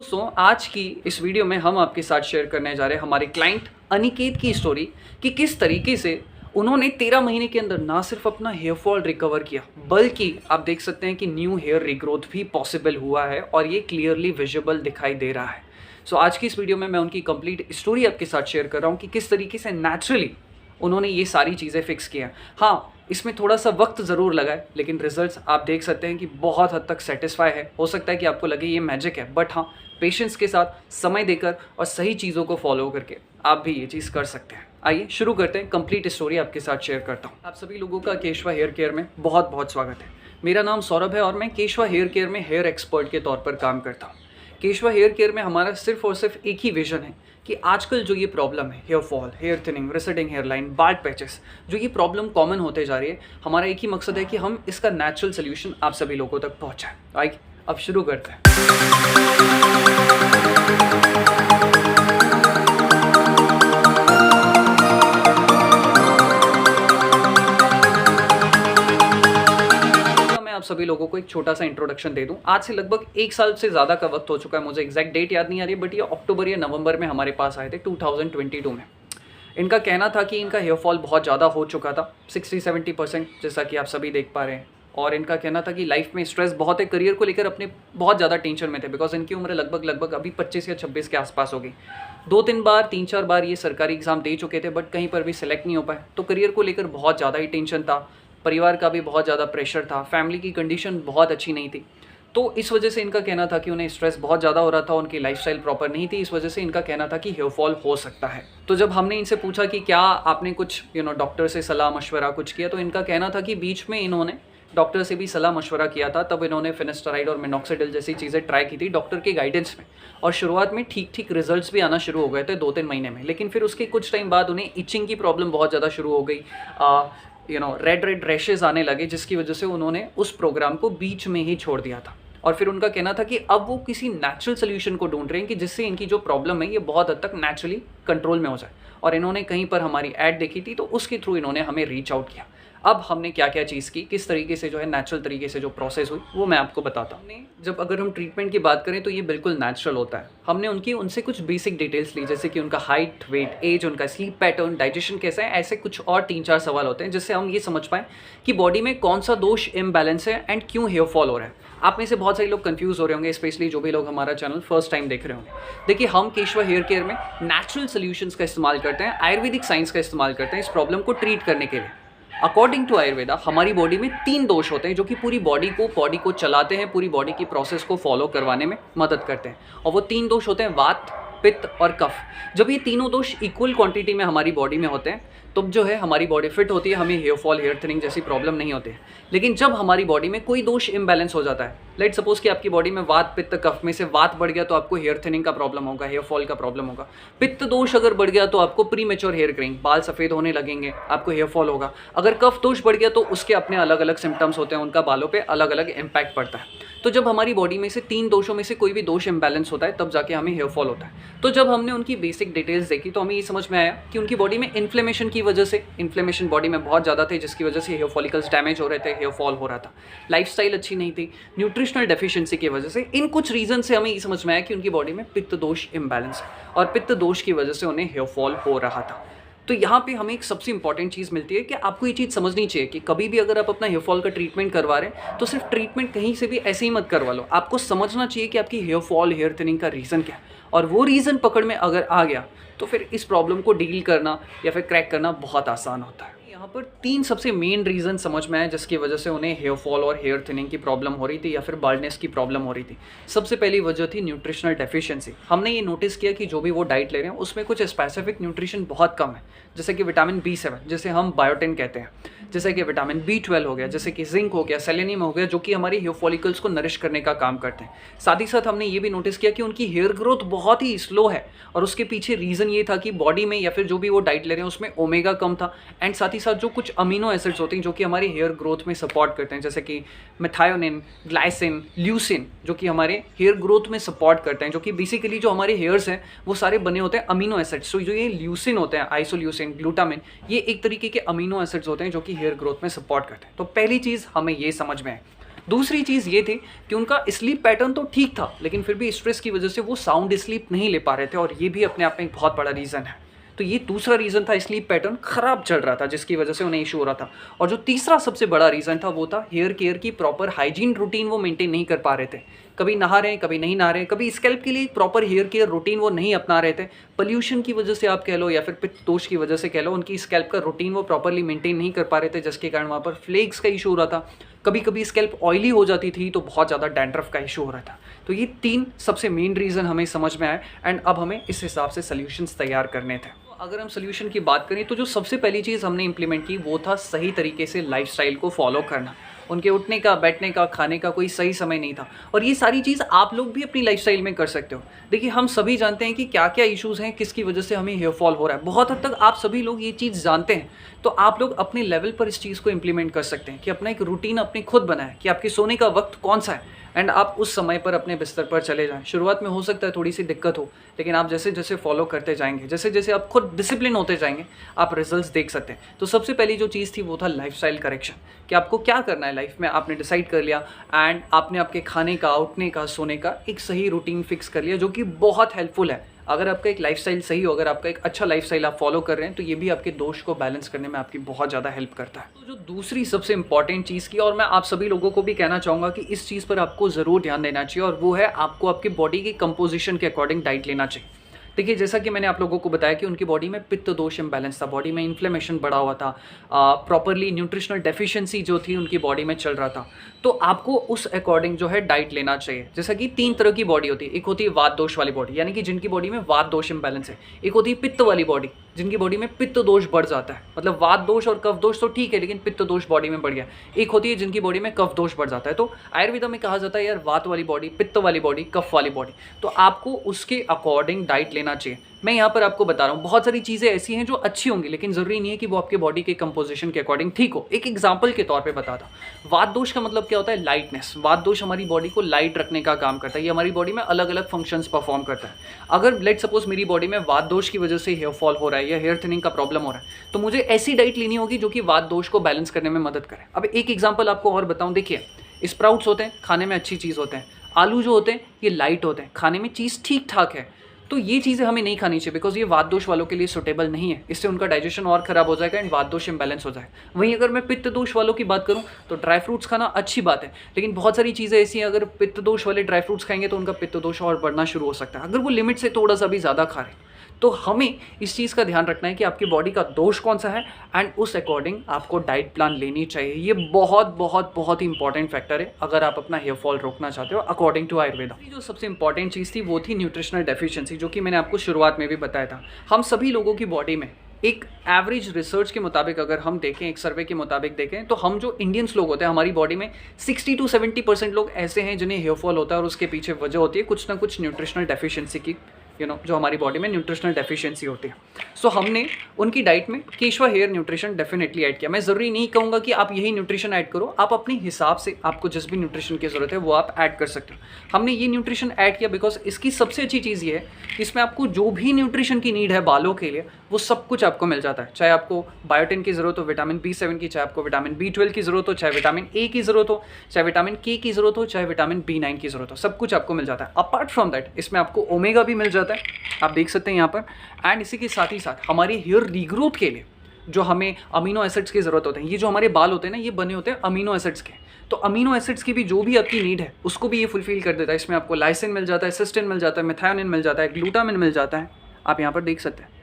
दोस्तों आज की इस वीडियो में हम आपके साथ शेयर करने जा रहे हैं हमारे क्लाइंट अनिकेत की स्टोरी कि किस तरीके से उन्होंने 13 महीने के अंदर ना सिर्फ अपना हेयर फॉल रिकवर किया बल्कि आप देख सकते हैं कि न्यू हेयर रिग्रोथ भी पॉसिबल हुआ है और ये क्लियरली विजिबल दिखाई दे रहा है। सो आज की इस वीडियो में मैं उनकी कंप्लीट स्टोरी आपके साथ शेयर कर रहा हूँ कि किस तरीके से नेचुरली उन्होंने ये सारी चीज़ें फिक्स किया। हाँ, इसमें थोड़ा सा वक्त ज़रूर लगा है लेकिन रिजल्ट्स आप देख सकते हैं कि बहुत हद तक सेटिस्फाई है। हो सकता है कि आपको लगे ये मैजिक है, बट हाँ, पेशेंस के साथ समय देकर और सही चीज़ों को फॉलो करके आप भी ये चीज़ कर सकते हैं। आइए शुरू करते हैं, कंप्लीट स्टोरी आपके साथ शेयर करता हूँ। आप सभी लोगों का केशवा हेयर केयर में बहुत बहुत स्वागत है। मेरा नाम सौरभ है और मैं केशवा हेयर केयर में हेयर एक्सपर्ट के तौर पर काम करता हूँ। केशवा हेयर केयर में हमारा सिर्फ और सिर्फ एक ही विजन है कि आजकल जो ये प्रॉब्लम है, hair fall, hair thinning, receding hair line, bald patches, जो ये प्रॉब्लम कॉमन होते जा रही है, हमारा एक ही मकसद है कि हम इसका नेचुरल सोल्यूशन आप सभी लोगों तक पहुँचाएं। आइए अब शुरू करते हैं। आप सभी लोगों को एक छोटा सा इंट्रोडक्शन दे दूं। आज से लगभग 1 साल से ज़्यादा का वक्त हो चुका है, मुझे एग्जैक्ट डेट याद नहीं आ रही, बट ये अक्टूबर या नवंबर में हमारे पास आए थे 2022 में। इनका कहना था कि इनका हेयर फॉल बहुत ज़्यादा हो चुका था, 60-70%, जैसा कि आप सभी देख पा रहे हैं। और इनका कहना था कि लाइफ में स्ट्रेस बहुत है, करियर को लेकर अपने बहुत ज़्यादा टेंशन में थे, बिकॉज इनकी उम्र लगभग अभी 25 या 26 के आसपास होगी। 2-3 बार 3-4 बार ये सरकारी एग्ज़ाम दे चुके थे, बट कहीं पर भी सिलेक्ट नहीं हो पाए। तो करियर को लेकर बहुत ज़्यादा ही टेंशन था, परिवार का भी बहुत ज़्यादा प्रेशर था, फैमिली की कंडीशन बहुत अच्छी नहीं थी। तो इस वजह से इनका कहना था कि उन्हें स्ट्रेस बहुत ज़्यादा हो रहा था, उनकी लाइफस्टाइल प्रॉपर नहीं थी, इस वजह से इनका कहना था कि हेयर फॉल हो सकता है। तो जब हमने इनसे पूछा कि क्या आपने कुछ डॉक्टर से सलाह मशवरा कुछ किया, तो इनका कहना था कि बीच में इन्होंने डॉक्टर से भी सलाह मशवरा किया था। तब इन्होंने फिनेस्टराइड और मिनॉक्सिडिल जैसी चीज़ें ट्राई की थी डॉक्टर के गाइडेंस में, और शुरुआत में ठीक रिजल्ट्स भी आना शुरू हो गए थे 2-3 महीने में। लेकिन फिर उसके कुछ टाइम बाद उन्हें इचिंग की प्रॉब्लम बहुत ज़्यादा शुरू हो गई, रेड रैशेज़ आने लगे, जिसकी वजह से उन्होंने उस प्रोग्राम को बीच में ही छोड़ दिया था। और फिर उनका कहना था कि अब वो किसी नेचुरल सोल्यूशन को ढूंढ रहे हैं कि जिससे इनकी जो प्रॉब्लम है ये बहुत हद तक नेचुरली कंट्रोल में हो जाए। और इन्होंने कहीं पर हमारी ऐड देखी थी, तो उसके थ्रू इन्होंने हमें रीच आउट किया। अब हमने क्या क्या चीज़ की, किस तरीके से जो है नेचुरल तरीके से जो प्रोसेस हुई, वो मैं आपको बताता हूँ। जब अगर हम ट्रीटमेंट की बात करें तो ये बिल्कुल नेचुरल होता है। हमने उनसे कुछ बेसिक डिटेल्स ली, जैसे कि उनका हाइट, वेट, एज, उनका स्लीप पैटर्न, डाइजेशन कैसा है, ऐसे कुछ और 3-4 सवाल होते हैं जिससे हम ये समझ पाएँ कि बॉडी में कौन सा दोष इम्बैलेंस है एंड क्यों हेयर फॉल हो रहा है। आप में से बहुत सारे लोग कंफ्यूज हो रहे होंगे, स्पेशली जो भी लोग हमारा चैनल फर्स्ट टाइम देख रहे होंगे। देखिए, हम केशवा हेयर केयर में नेचुरल सॉल्यूशंस का इस्तेमाल करते हैं, आयुर्वेदिक साइंस का इस्तेमाल करते हैं इस प्रॉब्लम को ट्रीट करने के लिए। अकॉर्डिंग टू आयुर्वेदा हमारी बॉडी में 3 दोष होते हैं जो कि पूरी बॉडी को चलाते हैं, पूरी बॉडी की प्रोसेस को फॉलो करवाने में मदद करते हैं। और वो 3 दोष होते हैं वात, पित्त और कफ। जब ये तीनों दोष इक्वल क्वांटिटी में हमारी बॉडी में होते हैं तब जो है हमारी बॉडी फिट होती है, हमें हेयर फॉल, हेयर थिनिंग जैसी प्रॉब्लम नहीं होती है। लेकिन जब हमारी बॉडी में कोई दोष इम्बैलेंस हो जाता है, लेट सपोज कि आपकी बॉडी में वात, पित्त, कफ में से वात बढ़ गया तो आपको हेयर थिनिंग का प्रॉब्लम होगा, हेयर फॉल का प्रॉब्लम होगा। पित्त दोष अगर बढ़ गया तो आपको प्री मेच्योर हेयर ग्रेइंग, बाल सफ़ेद होने लगेंगे, आपको हेयर फॉल होगा। अगर कफ दोष बढ़ गया तो उसके अपने अलग अलग सिम्टम्स होते हैं, उनका बालों पर अलग अलग इम्पैक्ट पड़ता है। तो जब हमारी बॉडी में से 3 दोषों में से कोई भी दोष इम्बैलेंस होता है तब जाके हमें हेयर फॉल होता है। तो जब हमने उनकी बेसिक डिटेल्स देखी तो हमें ये समझ में आया कि उनकी बॉडी में इन्फ्लेमेशन की वजह से, इन्फ्लेमेशन बॉडी में बहुत ज़्यादा थे, जिसकी वजह से हेयर फॉलिकल्स डैमेज हो रहे थे, हेयर फॉल हो रहा था। लाइफस्टाइल अच्छी नहीं थी, न्यूट्रिशनल डेफिशिएंसी की वजह से, इन कुछ रीज़न से हमें ये समझ में आया कि उनकी बॉडी में पित्त दोष इम्बैलेंस है और पित्त दोष की वजह से उन्हें हेयर फॉल हो रहा था। तो यहाँ पे हमें एक सबसे इंपॉर्टेंट चीज़ मिलती है कि आपको ये चीज़ समझनी चाहिए कि कभी भी अगर आप अपना हेयर फॉल का ट्रीटमेंट करवा रहे हैं तो सिर्फ ट्रीटमेंट कहीं से भी ऐसे ही मत करवा लो। आपको समझना चाहिए कि आपकी हेयर फॉल, हेयर थिनिंग का रीज़न क्या है, और वो रीज़न पकड़ में अगर आ गया तो फिर इस प्रॉब्लम को डील करना या फिर क्रैक करना बहुत आसान होता है। यहाँ पर 3 सबसे मेन रीज़न समझ में आए जिसकी वजह से उन्हें हेयर फॉल और हेयर थिनिंग की प्रॉब्लम हो रही थी या फिर बाल्डनेस की प्रॉब्लम हो रही थी। सबसे पहली वजह थी न्यूट्रिशनल डेफिशिएंसी। हमने ये नोटिस किया कि जो भी वो डाइट ले रहे हैं उसमें कुछ स्पेसिफिक न्यूट्रिशन बहुत कम है, जैसे कि विटामिन B7 जिसे हम बायोटिन कहते हैं, जैसे कि विटामिन B12 हो गया, जैसे कि जिंक हो गया, सेलेनियम हो गया, जो कि हमारी हेयर फॉलिकल्स को नरिश करने का काम करते हैं। साथ ही साथ हमने ये भी नोटिस किया कि उनकी हेयर ग्रोथ बहुत ही स्लो है, और उसके पीछे रीज़न ये था कि बॉडी में या फिर जो भी वो डाइट ले रहे हैं उसमें ओमेगा कम था, एंड साथ ही साथ जो कुछ अमीनो एसिड्स होते हैं जो कि हमारी हेयर ग्रोथ में सपोर्ट करते हैं, जैसे कि मेथायोनिन, ग्लाइसिन, ल्यूसिन, जो कि हमारे हेयर ग्रोथ में सपोर्ट करते हैं, जो कि बेसिकली जो हमारे हेयर्स हैं वो सारे बने होते हैं अमीनो एसिड्स। तो जो ये ल्यूसिन होते हैं, आइसोल्यूसिन, ग्लूटामिन, ये एक तरीके के अमीनो एसिड्स होते हैं जो कि हेयर ग्रोथ में सपोर्ट करते हैं। तो पहली चीज़ हमें ये समझ में है। दूसरी चीज़ ये थी कि उनका स्लीप पैटर्न तो ठीक था, लेकिन फिर भी स्ट्रेस की वजह से वो साउंड स्लीप नहीं ले पा रहे थे, और ये भी अपने आप में एक बहुत बड़ा रीज़न है। तो ये दूसरा रीज़न था, स्लीप पैटर्न ख़राब चल रहा था जिसकी वजह से उन्हें इशू हो रहा था। और जो तीसरा सबसे बड़ा रीज़न था वो था हेयर केयर की प्रॉपर हाइजीन रूटीन वो मेंटेन नहीं कर पा रहे थे। कभी नहा रहे हैं, कभी नहीं नहा रहे हैं, कभी स्कैल्प के लिए प्रॉपर हेयर केयर रूटीन वो नहीं अपना रहे थे। पोल्यूशन की वजह से आप कह लो या फिर पित्त दोष की वजह से कह लो, उनकी स्कैल्प का रूटीन वो प्रॉपरली मेंटेन नहीं कर पा रहे थे, जिसके कारण वहाँ पर फ्लेक्स का इशू हो रहा था। कभी कभी स्कैल्प ऑयली हो जाती थी तो बहुत ज़्यादा डैंड्रफ का इशू हो रहा था। तो ये 3 सबसे मेन रीज़न हमें समझ में आए, एंड अब हमें इस हिसाब से सॉल्यूशंस तैयार करने थे। तो अगर हम सॉल्यूशन की बात करें तो जो सबसे पहली चीज़ हमने इंप्लीमेंट की वो था सही तरीके से लाइफस्टाइल को फॉलो करना। उनके उठने का, बैठने का, खाने का कोई सही समय नहीं था, और ये सारी चीज़ आप लोग भी अपनी लाइफस्टाइल में कर सकते हो। देखिए, हम सभी जानते हैं कि क्या क्या इश्यूज़ हैं, किसकी वजह से हमें हेयर फॉल हो रहा है। बहुत हद तक आप सभी लोग ये चीज़ जानते हैं, तो आप लोग अपने लेवल पर इस चीज़ को इम्प्लीमेंट कर सकते हैं कि अपना एक रूटीन अपने खुद बनाएं कि आपके सोने का वक्त कौन सा है, एंड आप उस समय पर अपने बिस्तर पर चले जाएं। शुरुआत में हो सकता है थोड़ी सी दिक्कत हो, लेकिन आप जैसे जैसे फॉलो करते जाएंगे, जैसे जैसे आप खुद डिसिप्लिन होते जाएंगे, आप रिजल्ट्स देख सकते हैं। तो सबसे पहली जो चीज़ थी वो था लाइफस्टाइल करेक्शन, कि आपको क्या करना है लाइफ में, आपने डिसाइड कर लिया, एंड आपने आपके खाने का, उठने का, सोने का एक सही रूटीन फिक्स कर लिया, जो कि बहुत हेल्पफुल है। अगर आपका एक लाइफस्टाइल सही हो, अगर आपका एक अच्छा लाइफस्टाइल आप फॉलो कर रहे हैं, तो ये भी आपके दोष को बैलेंस करने में आपकी बहुत ज़्यादा हेल्प करता है। तो जो दूसरी सबसे इंपॉर्टेंट चीज़ की, और मैं आप सभी लोगों को भी कहना चाहूँगा कि इस चीज़ पर आपको ज़रूर ध्यान देना चाहिए, और वो है आपको आपके बॉडी की कंपोजिशन के अकॉर्डिंग डाइट लेना चाहिए। देखिए, जैसा कि मैंने आप लोगों को बताया कि उनकी बॉडी में पित्त दोष इम्बैलेंस था, बॉडी में इन्फ्लेमेशन बढ़ा हुआ था, प्रॉपरली न्यूट्रिशनल डेफिशिएंसी जो थी उनकी बॉडी में चल रहा था। तो आपको उस अकॉर्डिंग जो है डाइट लेना चाहिए। जैसा कि 3 तरह की बॉडी होती है। एक होती है वात दोष वाली बॉडी, यानी कि जिनकी बॉडी में वात दोष इम्बैलेंस है। एक होती है पित्त वाली बॉडी, जिनकी बॉडी में पित्त दोष बढ़ जाता है। मतलब वात दोष और कफ दोष तो ठीक है, लेकिन पित्त दोष बॉडी में बढ़ गया। एक होती है जिनकी बॉडी में कफ दोष बढ़ जाता है। तो आयुर्वेदा में कहा जाता है यार, वात वाली बॉडी, पित्त वाली बॉडी, कफ वाली बॉडी, तो आपको उसके अकॉर्डिंग डाइट लेना चाहिए। मैं यहाँ पर आपको बता रहा हूँ, बहुत सारी चीज़ें ऐसी हैं जो अच्छी होंगी, लेकिन ज़रूरी नहीं है कि वो आपके बॉडी के कंपोजिशन के अकॉर्डिंग ठीक हो। एक एग्जांपल के तौर पे बताता हूँ। वात दोष का मतलब क्या होता है? लाइटनेस। वात दोष हमारी बॉडी को लाइट रखने का काम करता है। ये हमारी बॉडी में अलग अलग फंक्शंस परफॉर्म करता है। अगर लेट सपोज मेरी बॉडी में वात दोष की वजह से हेयर फॉल हो रहा है या हेयर थिनिंग का प्रॉब्लम हो रहा है, तो मुझे ऐसी डाइट लेनी होगी जो कि वात दोष को बैलेंस करने में मदद करे। अब एक एग्जाम्पल आपको और बताऊँ। देखिए, स्प्राउट्स होते हैं, खाने में अच्छी चीज़ होते हैं। आलू जो होते हैं ये लाइट होते हैं, खाने में चीज़ ठीक ठाक है। तो ये चीज़ें हमें नहीं खानी चाहिए, बिकॉज ये वात दोष वालों के लिए सुटेबल नहीं है। इससे उनका डाइजेशन और ख़राब हो जाएगा एंड वात दोष इम्बैलेंस हो जाएगा। वहीं अगर मैं पित्त दोष वालों की बात करूँ तो ड्राई फ्रूट्स खाना अच्छी बात है, लेकिन बहुत सारी चीज़ें ऐसी हैं, अगर पित्त दोष वाले ड्राई फ्रूट्स खाएंगे तो उनका पित्त दोष और बढ़ना शुरू हो सकता है, अगर वो लिमिट से थोड़ा सा भी ज़्यादा खा रहे हैं। तो हमें इस चीज़ का ध्यान रखना है कि आपकी बॉडी का दोष कौन सा है, एंड उस अकॉर्डिंग आपको डाइट प्लान लेनी चाहिए। ये बहुत बहुत बहुत ही इंपॉर्टेंट फैक्टर है अगर आप अपना हेयर फॉल रोकना चाहते हो अकॉर्डिंग टू आयुर्वेदा। जो सबसे इंपॉर्टेंट चीज़ थी वो थी न्यूट्रिशनल डेफिशिएंसी, जो कि मैंने आपको शुरुआत में भी बताया था। हम सभी लोगों की बॉडी में एक एवरेज रिसर्च के मुताबिक अगर हम देखें, एक सर्वे के मुताबिक देखें, तो हम जो इंडियंस लोग होते हैं, हमारी बॉडी में 60 to 70% लोग ऐसे हैं जिन्हें हेयर फॉल होता है, और उसके पीछे वजह होती है कुछ ना कुछ न्यूट्रिशनल डेफिशिएंसी की, जो हमारी बॉडी में न्यूट्रिशनल डेफिशिएंसी होती है। सो हमने उनकी डाइट में केशवा हेयर न्यूट्रिशन डेफिनेटली ऐड किया। मैं ज़रूरी नहीं कहूँगा कि आप यही न्यूट्रिशन ऐड करो, आप अपने हिसाब से आपको जिस भी न्यूट्रिशन की ज़रूरत है वो आप ऐड कर सकते हो। हमने ये न्यूट्रिशन ऐड किया बिकॉज इसकी सबसे अच्छी चीज़ ये है कि इसमें आपको जो भी न्यूट्रिशन की नीड है बालों के लिए, वो सब कुछ आपको मिल जाता है। चाहे आपको बायोटिन की ज़रूरत हो, विटामिन B7 की, चाहे आपको विटामिन B12 की ज़रूरत हो, चाहे विटामिन A की ज़रूरत हो, चाहे विटामिन K की ज़रूरत हो, चाहे विटामिन B9 की ज़रूरत हो, सब कुछ आपको मिल जाता है। अपार्ट फ्रॉम दैट इसमें आपको ओमेगा भी मिल जाता है, आप देख सकते हैं यहाँ पर। एंड इसी के साथ ही साथ हमारे हेयर रीग्रोथ के लिए जो हमें अमीनो एसिड्स की ज़रूरत होते हैं, ये जो हमारे बाल होते हैं ना, ये बने होते हैं अमीनो एसिड्स के। तो अमीनो एसिड्स की भी जो भी आपकी नीड है उसको भी ये फुलफिल कर देता है। इसमें आपको लाइसिन मिल जाता है, सिस्टीन मिल जाता है, मेथिओनिन मिल जाता है, ग्लूटामिन मिल जाता है, आप यहाँ पर देख सकते हैं।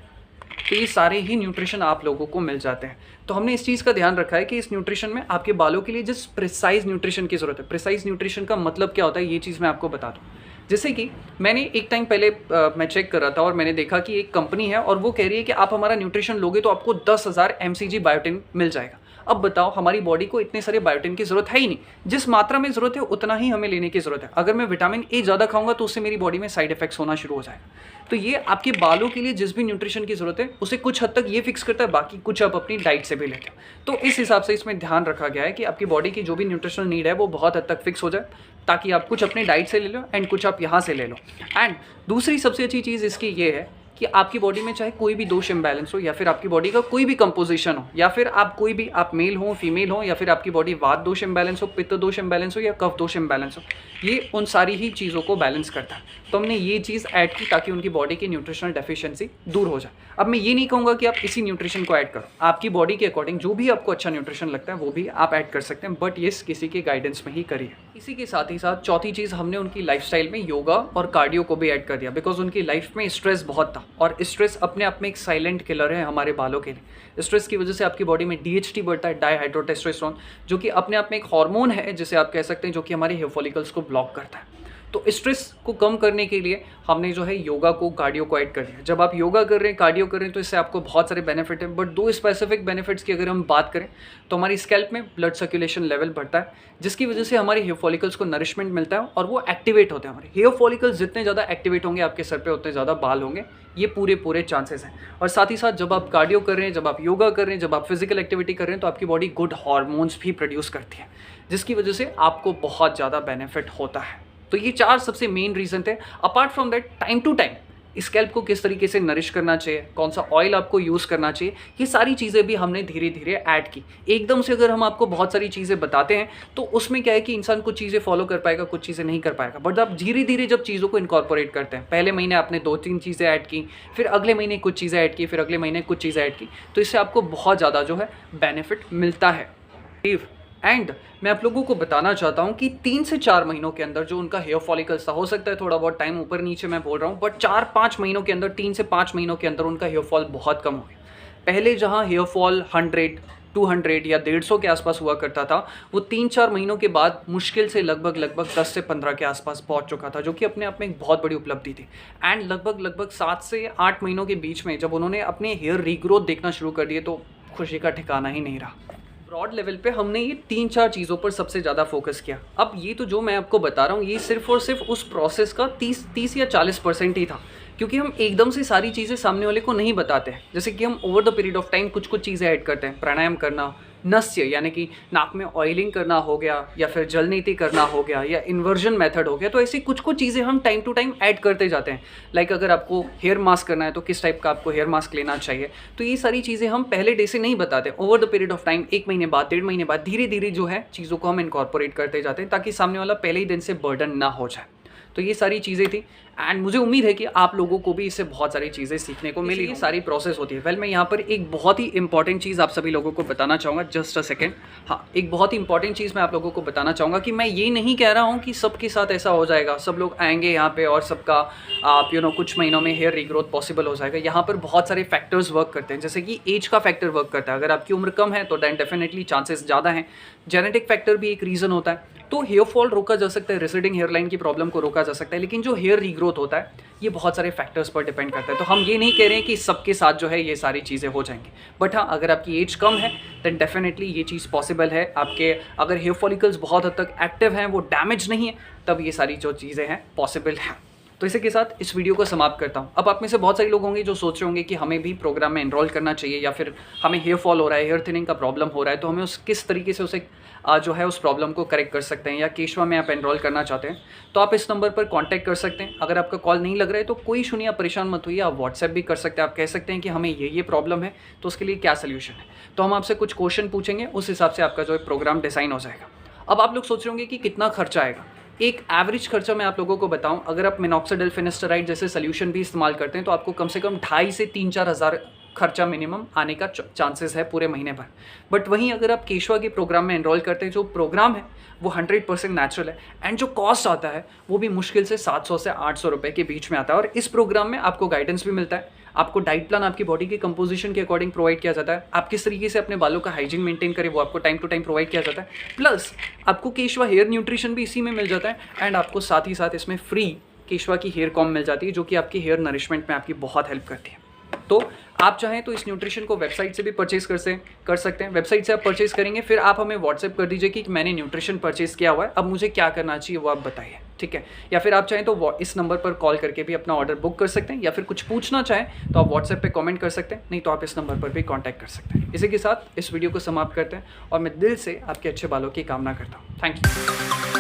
तो ये सारे ही न्यूट्रिशन आप लोगों को मिल जाते हैं। तो हमने इस चीज़ का ध्यान रखा है कि इस न्यूट्रिशन में आपके बालों के लिए जिस प्रिसाइज न्यूट्रिशन की ज़रूरत है, प्रिसाइज न्यूट्रिशन का मतलब क्या होता है ये चीज़ मैं आपको बता दूँ। जैसे कि मैंने एक टाइम पहले मैं चेक कर रहा था और मैंने देखा कि एक कंपनी है और वो कह रही है कि आप हमारा न्यूट्रिशन लोगे तो आपको 10,000 mcg बायोटिन मिल जाएगा। अब बताओ, हमारी बॉडी को इतने सारे बायोटिन की ज़रूरत है ही नहीं। जिस मात्रा में ज़रूरत है उतना ही हमें लेने की ज़रूरत है। अगर मैं विटामिन ए ज़्यादा खाऊंगा तो उससे मेरी बॉडी में साइड इफेक्ट्स होना शुरू हो जाएगा। तो ये आपके बालों के लिए जिस भी न्यूट्रिशन की ज़रूरत है उसे कुछ हद तक ये फिक्स करता है, बाकी कुछ आप अपनी डाइट से भी लेते हो। तो इस हिसाब से इसमें ध्यान रखा गया है कि आपकी बॉडी की जो भी न्यूट्रिशनल नीड है वो बहुत हद तक फिक्स हो जाए, ताकि आप कुछ अपने डाइट से ले लो एंड कुछ आप यहाँ से ले लो। एंड दूसरी सबसे अच्छी चीज़ इसकी ये है कि आपकी बॉडी में चाहे कोई भी दोष इम्बैलेंस हो, या फिर आपकी बॉडी का कोई भी कंपोजिशन हो, या फिर आप कोई भी, आप मेल हो फीमेल हो, या फिर आपकी बॉडी वात दोष इम्बैलेंस हो, पित्त दोष इम्बैलेंस हो, या कफ दोष इम्बैलेंस हो, ये उन सारी ही चीज़ों को बैलेंस करता है। तो हमने ये चीज़ ऐड की ताकि उनकी बॉडी की न्यूट्रिशनल डेफिशिएंसी दूर हो जाए। अब मैं ये नहीं कहूँगा कि आप इसी न्यूट्रिशन को ऐड करो, आपकी बॉडी के अकॉर्डिंग जो भी आपको अच्छा न्यूट्रिशन लगता है वो भी आप ऐड कर सकते हैं, बट ये किसी के गाइडेंस में ही करिए। इसी के साथ ही साथ चौथी चीज़, हमने उनकी लाइफस्टाइल में योगा और कार्डियो को भी ऐड कर दिया, बिकॉज उनकी लाइफ में स्ट्रेस बहुत था, और स्ट्रेस अपने आप में एक साइलेंट किलर है हमारे बालों के लिए। स्ट्रेस की वजह से आपकी बॉडी में DHT बढ़ता है, डाईहाइड्रोटेस्टोस्टेरोन, जो कि अपने आप में एक हार्मोन है जिसे आप कह सकते हैं, जो कि हमारे हेयर फॉलिकल्स को ब्लॉक करता है। तो स्ट्रेस को कम करने के लिए हमने जो है योगा को, कार्डियो को ऐड कर दिया। जब आप योगा कर रहे हैं, कार्डियो कर रहे हैं, तो इससे आपको बहुत सारे बेनिफिट हैं, बट 2 स्पेसिफिक बेनिफिट्स की अगर हम बात करें तो हमारी स्कैल्प में ब्लड सर्कुलेशन लेवल बढ़ता है, जिसकी वजह से हमारे हेयर फॉलिकल्स को नरिशमेंट मिलता है और वो एक्टिवेट होते हैं। हमारे हेयर फॉलिकल्स जितने ज़्यादा एक्टिवेट होंगे आपके सर पे, उतने ज़्यादा बाल होंगे, ये पूरे चांसेस हैं। और साथ ही साथ जब आप कार्डियो कर रहे हैं, जब आप योगा कर रहे हैं, जब आप फिजिकल एक्टिविटी कर रहे हैं, तो आपकी बॉडी गुड हार्मोन्स भी प्रोड्यूस करती है, जिसकी वजह से आपको बहुत ज़्यादा बेनिफिट होता है। तो ये 4 सबसे मेन रीज़न थे। Apart from that, time to time scalp को किस तरीके से नरिश करना चाहिए, कौन सा ऑयल आपको यूज़ करना चाहिए, ये सारी चीज़ें भी हमने धीरे धीरे ऐड की। एकदम से अगर हम आपको बहुत सारी चीज़ें बताते हैं तो उसमें क्या है कि इंसान कुछ चीज़ें फॉलो कर पाएगा, कुछ चीज़ें नहीं कर पाएगा, बट आप धीरे धीरे जब चीज़ों को इनकॉर्पोरेट करते हैं, पहले महीने आपने 2-3 चीज़ें ऐड की, फिर अगले महीने कुछ चीज़ें ऐड की, फिर अगले महीने कुछ चीज़ें ऐड की, तो इससे आपको बहुत ज़्यादा जो है बेनिफिट मिलता है। एंड मैं आप लोगों को बताना चाहता हूं कि 3 से 4 महीनों के अंदर जो उनका हेयर फॉलिकल्स था, हो सकता है थोड़ा बहुत टाइम ऊपर नीचे मैं बोल रहा हूं, बट 4-5 महीनों के अंदर, 3 से 5 महीनों के अंदर उनका हेयर फॉल बहुत कम हो गया। पहले जहां हेयर फॉल 100, 200 या 150 के आसपास हुआ करता था, वो 3-4 महीनों के बाद मुश्किल से लगभग 10 से 15 के आसपास पहुंच चुका था, जो कि अपने आप में एक बहुत बड़ी उपलब्धि थी। एंड लगभग 7 से 8 महीनों के बीच में जब उन्होंने अपने हेयर रीग्रोथ देखना शुरू कर दिए, तो खुशी का ठिकाना ही नहीं रहा। ब्रॉड लेवल पे हमने ये 3-4 चीज़ों पर सबसे ज़्यादा फोकस किया। अब ये तो जो मैं आपको बता रहा हूँ, ये सिर्फ और सिर्फ उस प्रोसेस का 30 या 40% ही था, क्योंकि हम एकदम से सारी चीज़ें सामने वाले को नहीं बताते हैं। जैसे कि हम over the period of time कुछ चीज़ें ऐड करते हैं, प्राणायाम करना, नस्य यानी कि नाक में ऑयलिंग करना हो गया, या फिर जल नीति करना हो गया, या इन्वर्जन मेथड हो गया। तो ऐसी कुछ चीज़ें हम टाइम टू टाइम ऐड करते जाते हैं। लाइक अगर आपको हेयर मास्क करना है तो किस टाइप का आपको हेयर मास्क लेना चाहिए, तो ये सारी चीज़ें हम पहले डे से नहीं बताते। Over the period of time, 1 महीने बाद, 1.5 महीने बाद, धीरे धीरे जो है चीज़ों को हम इनकॉर्पोरेट करते जाते हैं, ताकि सामने वाला पहले ही दिन से बर्डन ना हो जाए। तो ये सारी चीज़ें थी, एंड मुझे उम्मीद है कि आप लोगों को भी इससे बहुत सारी चीज़ें सीखने को मिली। ये सारी प्रोसेस होती है। वेल, मैं यहाँ पर एक बहुत ही इंपॉर्टेंट चीज़ आप सभी लोगों को बताना चाहूँगा। Just a second. हाँ, एक बहुत ही इंपॉर्टेंट चीज़ मैं आप लोगों को बताना चाहूँगा कि मैं ये नहीं कह रहा हूँ कि सबके साथ ऐसा हो जाएगा, सब लोग आएंगे यहाँ पे और सबका आप कुछ महीनों में हेयर रीग्रोथ पॉसिबल हो जाएगा। यहाँ पर बहुत सारे फैक्टर्स वर्क करते हैं, जैसे कि एज का फैक्टर वर्क करता है। अगर आपकी उम्र कम है तो दैन डेफिनेटली चांसेस ज़्यादा हैं। जेनेटिक फैक्टर भी एक रीज़न होता है। तो हेयर फॉल रोका जा सकता है, रिसीडिंग हेयर लाइन की प्रॉब्लम को रोका जा सकता है, लेकिन जो हेयर रीग्रोथ होता है ये बहुत सारे फैक्टर्स पर डिपेंड करता है। तो हम ये नहीं कह रहे हैं कि सबके साथ जो है ये सारी चीज़ें हो जाएंगी, बट हाँ, अगर आपकी एज कम है दैन डेफिनेटली ये चीज़ पॉसिबल है। आपके अगर हेयर फॉलिकल्स बहुत हद तक एक्टिव हैं, वो डैमेज नहीं है, तब ये सारी जो चीज़ें हैं पॉसिबल हैं। तो इसी के साथ इस वीडियो को समाप्त करता हूँ। अब आप में से बहुत सारे लोग होंगे जो सोच रहे होंगे कि हमें भी प्रोग्राम में एनरोल करना चाहिए, या फिर हमें हेयर फॉल हो रहा है, हेयर थिनिंग का प्रॉब्लम हो रहा है, तो हमें किस तरीके से उसे जो है उस प्रॉब्लम को करेक्ट कर सकते हैं, या केशवा में आप एनरोल करना चाहते हैं तो आप इस नंबर पर कॉन्टैक्ट कर सकते हैं। अगर आपका कॉल नहीं लग रहा है तो कोई इशू नहीं, आप परेशान मत होइए, आप व्हाट्सएप भी कर सकते हैं। आप कह सकते हैं कि हमें ये प्रॉब्लम है, तो उसके लिए क्या सोल्यूशन है, तो हम आपसे कुछ क्वेश्चन पूछेंगे, उस हिसाब से आपका जो है प्रोग्राम डिज़ाइन हो जाएगा। अब आप लोग सोच रहे होंगे कि कितना खर्चा आएगा। एक एवरेज खर्चा मैं आप लोगों को बताऊं, अगर आप मिनॉक्सिडिल, फिनिस्टराइड जैसे सोल्यूशन भी इस्तेमाल करते हैं तो आपको कम से कम 2.5 से 3-4 हज़ार खर्चा मिनिमम आने का चांसेस है पूरे महीने भर। बट वहीं अगर आप केशवा के प्रोग्राम में एनरोल करते हैं, जो प्रोग्राम है वो 100% नेचुरल है, एंड जो कॉस्ट आता है वो भी मुश्किल से 700 से 800 रुपये के बीच में आता है। और इस प्रोग्राम में आपको गाइडेंस भी मिलता है, आपको डाइट प्लान आपकी बॉडी के कंपोजिशन के अकॉर्डिंग प्रोवाइड किया जाता है, आप किस तरीके से अपने बालों का हाइजीन मेंटेन करें वो आपको टाइम टू टाइम प्रोवाइड किया जाता है, प्लस आपको केशवा हेयर न्यूट्रिशन भी इसी में मिल जाता है, एंड आपको साथ ही साथ इसमें फ्री केशवा की हेयर कॉम मिल जाती है, जो कि आपकी हेयर नरिशमेंट में आपकी बहुत हेल्प करती है। तो आप चाहें तो इस न्यूट्रिशन को वेबसाइट से भी परचेज कर सकते हैं। वेबसाइट से आप परचेज करेंगे, फिर आप हमें व्हाट्सएप कर दीजिए कि मैंने न्यूट्रिशन परचेज किया हुआ है, अब मुझे क्या करना चाहिए वो आप बताइए, ठीक है। या फिर आप चाहें तो इस नंबर पर कॉल करके भी अपना ऑर्डर बुक कर सकते हैं, या फिर कुछ पूछना चाहें तो आप व्हाट्सएप पे कमेंट कर सकते हैं, नहीं तो आप इस नंबर पर भी कॉन्टैक्ट कर सकते हैं। इसी के साथ इस वीडियो को समाप्त करते हैं, और मैं दिल से आपके अच्छे बालों की कामना करता हूँ। Thank you.